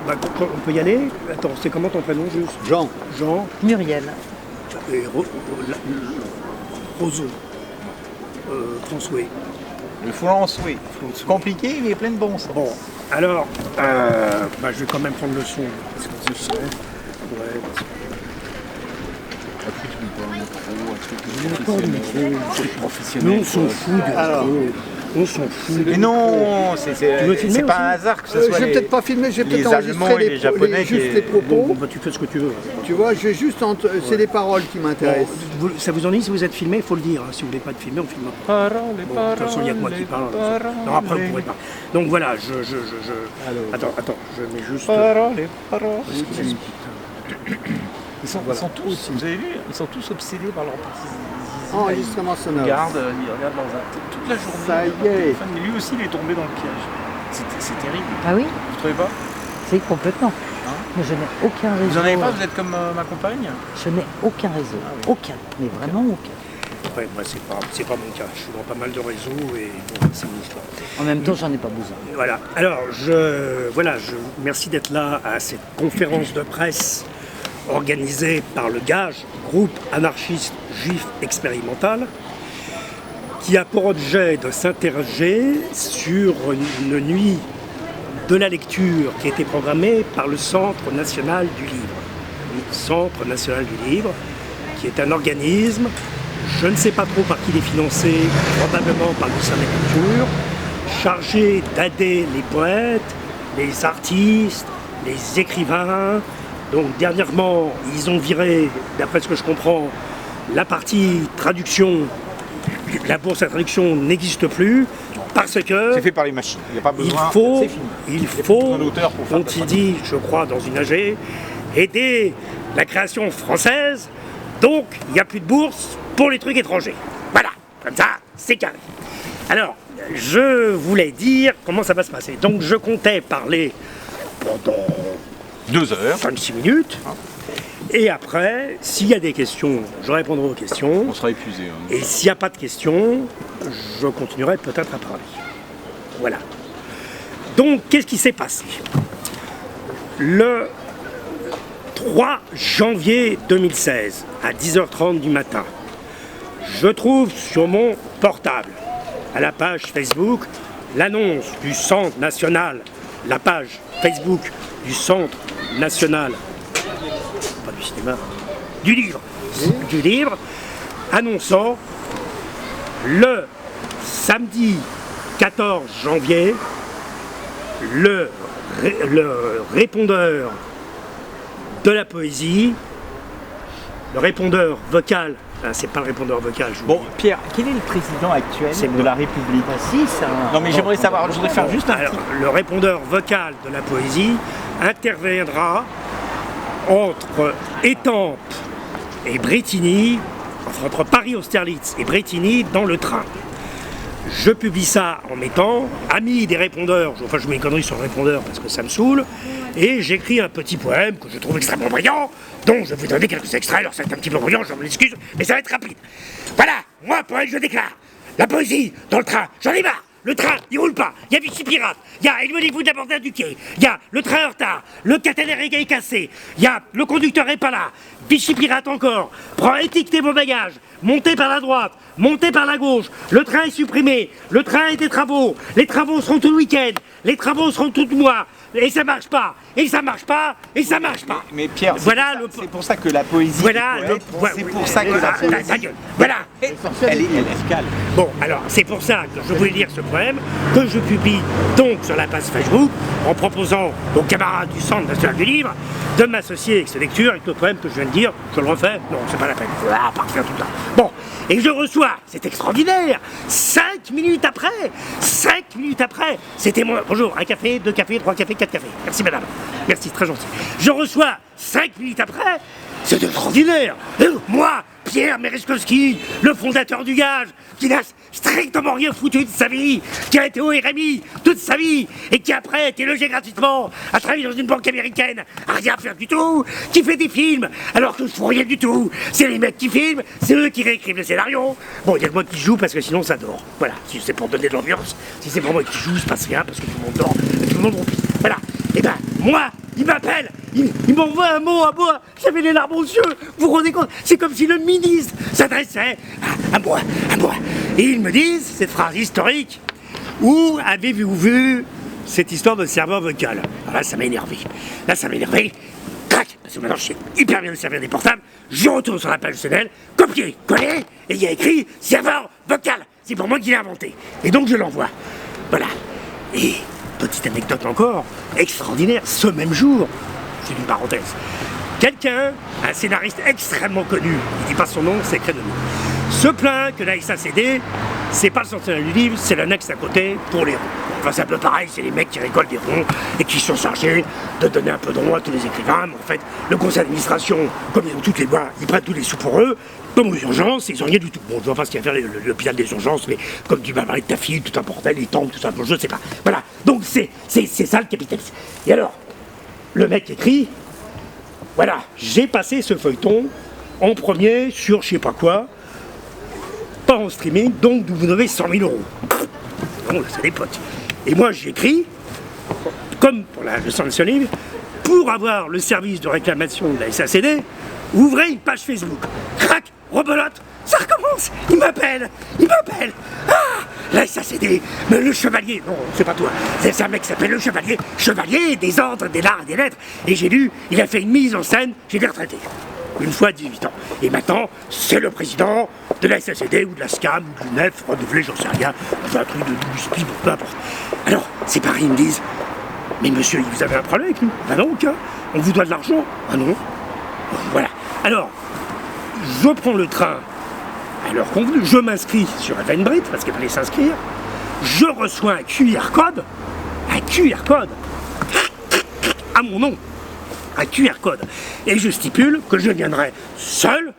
On peut y aller. Attends, c'est comment ton prénom juste? Jean. Jean. Muriel. Et Roseau. François. Le François. Compliqué, il est plein de bon sens. Bon, alors, je vais quand même prendre le son. Parce que c'est ça. Ouais. Professionnel. Nous, on s'en fout de on s'en fout. Mais non, c'est pas un hasard que ce soit Je vais peut-être pas filmer, je vais peut-être enregistrer les Japonais juste les propos. Bon, tu fais ce que tu veux. Tu vois, je vais juste c'est les paroles qui m'intéressent. Bon, ça vous ennuie si vous êtes filmé, il faut le dire. Hein. Si vous voulez pas être filmé, on filme pas. Bon, de toute façon, il n'y a que moi qui parle. Non, après, vous pourrez pas. Donc voilà, Attends, je mets juste... Ils sont tous, vous avez vu, ils sont tous obsédés par leur petits Enregistrement ils sonore. regardent toute la journée. Ça y est. Mais lui aussi, il est tombé dans le piège. C'est terrible. Ah oui? Vous trouvez pas? C'est complètement. Mais je n'ai aucun réseau. Vous en avez pas? Vous êtes comme ma compagne? Je n'ai aucun réseau. Aucun. Mais vraiment aucun. Ouais, moi, c'est pas mon cas. Je suis dans pas mal de réseaux et bon, c'est une histoire. En même temps, j'en ai pas besoin. Voilà. Alors, merci d'être là à cette conférence de presse organisée par le GAGE, groupe anarchiste juif expérimental, qui a pour objet de s'interroger sur une nuit de la lecture qui a été programmée par le Centre national du livre. Le Centre national du livre, qui est un organisme, je ne sais pas trop par qui il est financé, probablement par le ministère de la Culture, chargé d'aider les poètes, les artistes, les écrivains. Donc dernièrement, ils ont viré, d'après ce que je comprends, la partie traduction. La bourse à traduction n'existe plus parce que C'est fait par les machines. Il n'y a pas besoin. il faut, un auteur pour faire ont-ils dit, je crois, dans une AG, aider la création française. Donc, il n'y a plus de bourse pour les trucs étrangers. Voilà, comme ça, c'est carré. Alors, je voulais dire comment ça va se passer. Donc, je comptais parler pendant 2 heures. 5-6 minutes. Et après, s'il y a des questions, je répondrai aux questions. On sera épuisé. Hein. Et s'il n'y a pas de questions, je continuerai peut-être à parler. Voilà. Donc, qu'est-ce qui s'est passé? Le 3 janvier 2016, à 10h30 du matin, je trouve sur mon portable, à la page Facebook, l'annonce du Centre national, la page Facebook du Centre national, pas du cinéma, du livre, annonçant le samedi 14 janvier, le répondeur de la poésie, le répondeur vocal, c'est pas le répondeur vocal. Bon, Pierre, quel est le président actuel de la République? Non, mais j'aimerais savoir, je voudrais faire juste un petit... Le répondeur vocal de la poésie interviendra entre Étampes et Brétigny, enfin, entre Paris-Austerlitz et Brétigny, dans le train. Je publie ça en mettant amis des répondeurs, enfin je mets une connerie sur le répondeur parce que ça me saoule, et j'écris un petit poème que je trouve extrêmement brillant, dont je vais vous donner quelques extraits, alors c'est un petit peu brillant, je m'en excuse, mais ça va être rapide. Voilà, moi poète, je déclare, la poésie dans le train, j'en ai marre. Le train, il roule pas. Il y a Vichy Pirate. Il y a éloignez-vous de la bordelle du quai. Il y a le train en retard. Le caténaire est cassé. Il y a le conducteur est pas là. Vichy Pirate encore. Étiquetez vos bagages. Montez par la droite. Montez par la gauche. Le train est supprimé. Le train est des travaux. Les travaux seront tout le week-end. Les travaux seront tout le mois. Et ça marche pas. Et ça marche pas. Et ça marche pas. Mais Pierre, voilà c'est pour ça que la poésie. Voilà. C'est pour ça que la poésie. Ta gueule. Voilà. Elle est calme. Bon, alors c'est pour ça que je voulais lire ce poème que je publie donc sur la page Facebook en proposant aux camarades du Centre national du livre de m'associer avec cette lecture avec le poème que je viens de dire. Je le refais? Non, c'est pas la peine. Ah, partir tout ça. Bon, et je reçois, c'est extraordinaire, 5 minutes après, c'était moi, bonjour, un café, 2 cafés, 3 cafés, 4 cafés. Merci madame, merci, très gentil. Je reçois 5 minutes après, c'est extraordinaire. Moi, Pierre Merezkowski, le fondateur du Gage, qui n'a strictement rien foutu de sa vie, qui a été au RMI toute sa vie, et qui après a été logé gratuitement, a travaillé dans une banque américaine, à rien faire du tout, qui fait des films, alors que je fous rien du tout. C'est les mecs qui filment, c'est eux qui réécrivent le scénario. Bon, il y a que moi qui joue parce que sinon ça dort. Voilà, si c'est pour donner de l'ambiance, si c'est pour moi qui joue, il se passe rien parce que tout le monde dort, tout le monde roupille. Voilà. Et ben, moi, il m'appelle, il m'envoie un mot à moi, j'avais les larmes aux yeux, vous vous rendez compte? C'est comme si le ministre s'adressait à moi. Et ils me disent, cette phrase historique, où avez-vous vu cette histoire de serveur vocal? Alors là, ça m'a énervé. Crac, parce que maintenant je sais hyper bien me servir des portables, je retourne sur la page SNL, copier, coller, et il y a écrit serveur vocal. C'est pour moi qui l'ai inventé. Et donc je l'envoie. Voilà. Et petite anecdote encore, extraordinaire, ce même jour, c'est une parenthèse, quelqu'un, un scénariste extrêmement connu, il dit pas son nom, c'est créé de nous, se plaint que la SACD, c'est pas le centenaire du livre, c'est l'annexe à côté pour les ronds. Enfin, c'est un peu pareil, c'est les mecs qui récoltent des ronds et qui sont chargés de donner un peu de ronds à tous les écrivains. Mais en fait, le conseil d'administration, comme ils ont toutes les voix, ils prennent tous les sous pour eux. Comme aux urgences, ils ont rien du tout. Bon, je vois pas ce qu'il y a à faire l'hôpital des urgences, mais comme tu m'as parlé de ta fille, tout un bordel, les temples, tout ça, je sais pas. Voilà, donc c'est ça le capitalisme. Et alors, le mec écrit, voilà, j'ai passé ce feuilleton en premier sur je sais pas quoi, pas en streaming, donc vous devez 100 000 €. Bon, c'est des potes. Et moi j'écris, comme pour le Centre national livre, pour avoir le service de réclamation de la SACD, ouvrez une page Facebook. Crac, rebelote, ça recommence. Il m'appelle. Ah, la SACD, mais le chevalier, non, c'est pas toi, c'est un mec qui s'appelle le chevalier des ordres, des arts et des lettres. Et j'ai lu, il a fait une mise en scène, j'ai été retraité. Une fois à 18 ans. Et maintenant, c'est le président de la SACD ou de la SCAM ou de l'UNEF, renouvelé, j'en sais rien, enfin un truc de double peu importe. Alors, c'est pareil, ils me disent, mais monsieur, vous avez un problème avec nous? Ah non, aucun. On vous doit de l'argent? Ah non. Voilà. Alors, je prends le train à l'heure convenue, je m'inscris sur Eventbrite, parce qu'il fallait s'inscrire, je reçois un QR code, à mon nom. Un QR code. Et je stipule que je viendrai seul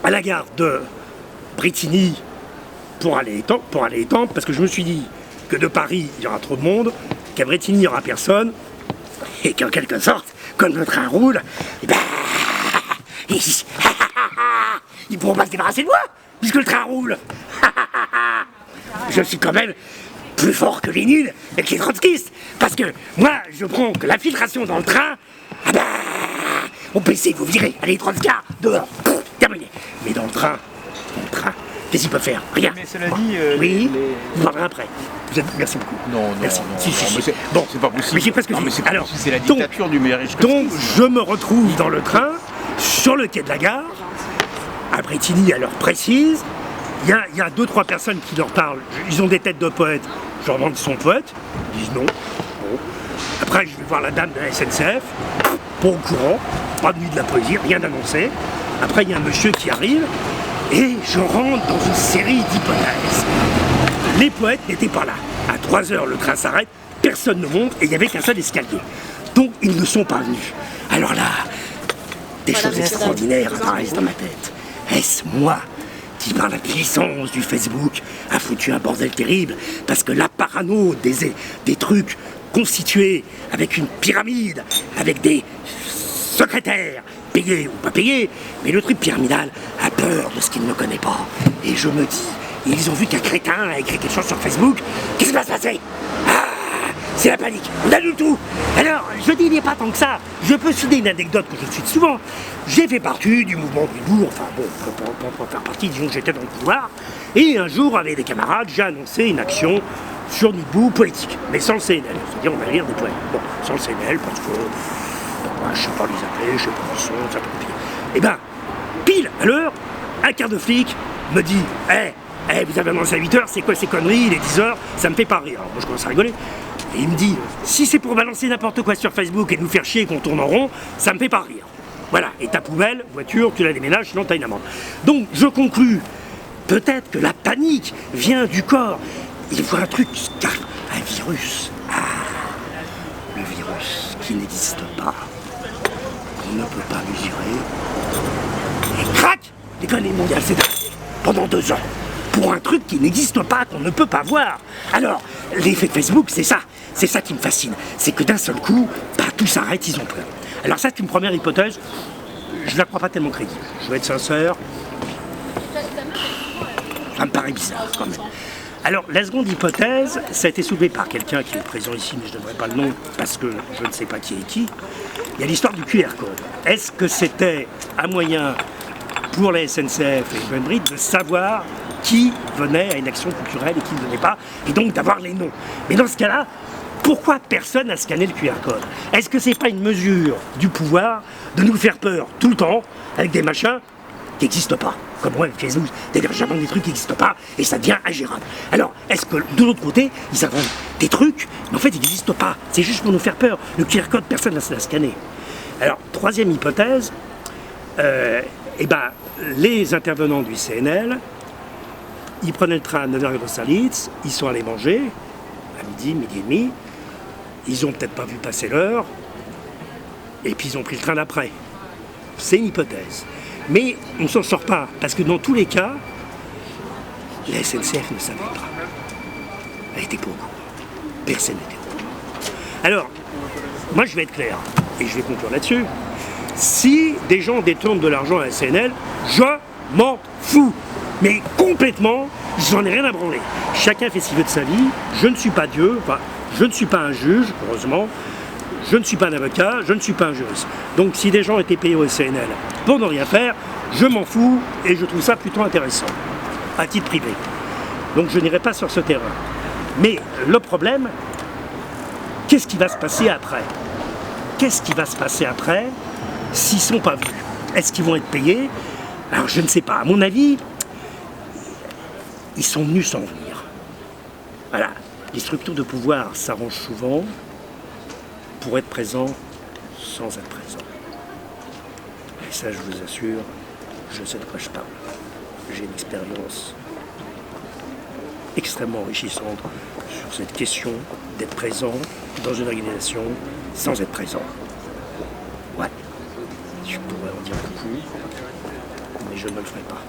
à la gare de Brétigny pour aller Étampes, parce que je me suis dit que de Paris, il y aura trop de monde, qu'à Brétigny, il n'y aura personne, et qu'en quelque sorte, comme le train roule, eh ben, ils pourront pas se débarrasser de moi, puisque le train roule. Je suis quand même plus fort que Lénine et que les trotskistes. Parce que moi, je prends que la filtration dans le train, ah bah, au PC, vous virez, allez, trotskistes, dehors, terminé. Mais dans le train, qu'est-ce qu'il peut faire? Rien. Mais cela dit, oui, vous parlerez après. Merci beaucoup. Non, merci. Si. Bon, c'est pas possible. Mais j'ai presque fini. Alors, c'est la dictature du meilleur riche. Donc, je me retrouve dans le train, sur le quai de la gare, à Brétigny à l'heure précise. Il y a 2-3 personnes qui leur parlent. Ils ont des têtes de poètes. Je leur demande s'ils sont poètes. Ils disent non. Bon. Après, je vais voir la dame de la SNCF. Pas au courant. Pas de nuit de la poésie. Rien d'annoncé. Après, il y a un monsieur qui arrive. Et je rentre dans une série d'hypothèses. Les poètes n'étaient pas là. À 3h, le train s'arrête. Personne ne monte. Et il n'y avait qu'un seul escalier. Donc, ils ne sont pas venus. Alors là, des choses extraordinaires apparaissent dans ma tête. Est-ce moi qui, par la puissance du Facebook, a foutu un bordel terrible, parce que la parano des trucs constitués avec une pyramide, avec des secrétaires, payés ou pas payés, mais le truc pyramidal a peur de ce qu'il ne connaît pas. Et je me dis, ils ont vu qu'un crétin a écrit quelque chose sur Facebook, qu'est-ce qui va se passer? C'est la panique, on annule tout. Alors, je dis, il n'y a pas tant que ça. Je peux citer une anecdote que je cite souvent. J'ai fait partie du mouvement du Bourg, enfin bon, pour faire partie, disons que j'étais dans le pouvoir. Et un jour, avec des camarades, j'ai annoncé une action sur Nidbou politique, mais sans le CNL. C'est-à-dire, on va lire des poèmes. Bon, sans le CNL, parce que, je ne sais pas les appeler, je ne sais pas qui sont, c'est un peu compliqué. Et ben, pile à l'heure, un quart de flic me dit, vous avez annoncé à 8h, c'est quoi ces conneries, il est 10h, ça me fait pas rire. Alors, moi, je commence à rigoler. Et il me dit, si c'est pour balancer n'importe quoi sur Facebook et nous faire chier qu'on tourne en rond, ça me fait pas rire. Voilà, et ta poubelle, voiture, tu la déménages, sinon t'as une amende. Donc je conclus, peut-être que la panique vient du corps. Il voit un truc, un virus. Le virus qui n'existe pas, qu'on ne peut pas mesurer. Et crac, l'économie mondiale s'est arrêtée pendant 2 ans. Pour un truc qui n'existe pas, qu'on ne peut pas voir. Alors, l'effet de Facebook, c'est ça qui me fascine. C'est que d'un seul coup, tout s'arrête, ils ont peur. Alors ça, c'est une première hypothèse, je ne la crois pas tellement crédible. Je vais être sincère, ça me paraît bizarre quand même. Alors, la seconde hypothèse, ça a été soulevé par quelqu'un qui est présent ici, mais je ne donnerai pas le nom parce que je ne sais pas qui est qui. Il y a l'histoire du QR code. Est-ce que c'était un moyen pour la SNCF et Eventbrite de savoir qui venait à une action culturelle et qui ne venait pas, et donc d'avoir les noms? Mais dans ce cas-là, pourquoi personne n'a scanné le QR code? Est-ce que c'est pas une mesure du pouvoir de nous faire peur tout le temps avec des machins qui n'existent pas? Comme moi, Facebook, d'hébergement des trucs qui n'existent pas, et ça devient ingérable. Alors, est-ce que de l'autre côté, ils inventent des trucs, mais en fait, ils n'existent pas. C'est juste pour nous faire peur. Le QR code, personne n'a scanné. Alors, troisième hypothèse, les intervenants du CNL, ils prenaient le train à 9h de Austerlitz, ils sont allés manger, à midi, midi et demi, ils ont peut-être pas vu passer l'heure, et puis ils ont pris le train d'après. C'est une hypothèse. Mais on ne s'en sort pas, parce que dans tous les cas, la SNCF ne savait pas. Elle était pas au courant. Personne n'était au courant. Alors, moi je vais être clair, et je vais conclure là-dessus. Si des gens détournent de l'argent à la CNL, je m'en fous. Mais complètement, j'en ai rien à branler. Chacun fait ce qu'il veut de sa vie. Je ne suis pas Dieu, enfin, je ne suis pas un juge, heureusement. Je ne suis pas un avocat, je ne suis pas un juriste. Donc si des gens étaient payés au CNL pour ne rien faire, je m'en fous et je trouve ça plutôt intéressant, à titre privé. Donc je n'irai pas sur ce terrain. Mais le problème, qu'est-ce qui va se passer après? Qu'est-ce qui va se passer après s'ils ne sont pas vus? Est-ce qu'ils vont être payés? Alors je ne sais pas. À mon avis, ils sont venus sans venir. Voilà. Les structures de pouvoir s'arrangent souvent pour être présent sans être présent. Et ça, je vous assure, je sais de quoi je parle. J'ai une expérience extrêmement enrichissante sur cette question d'être présent dans une organisation sans être présent. Ouais, je pourrais en dire beaucoup, mais je ne le ferai pas.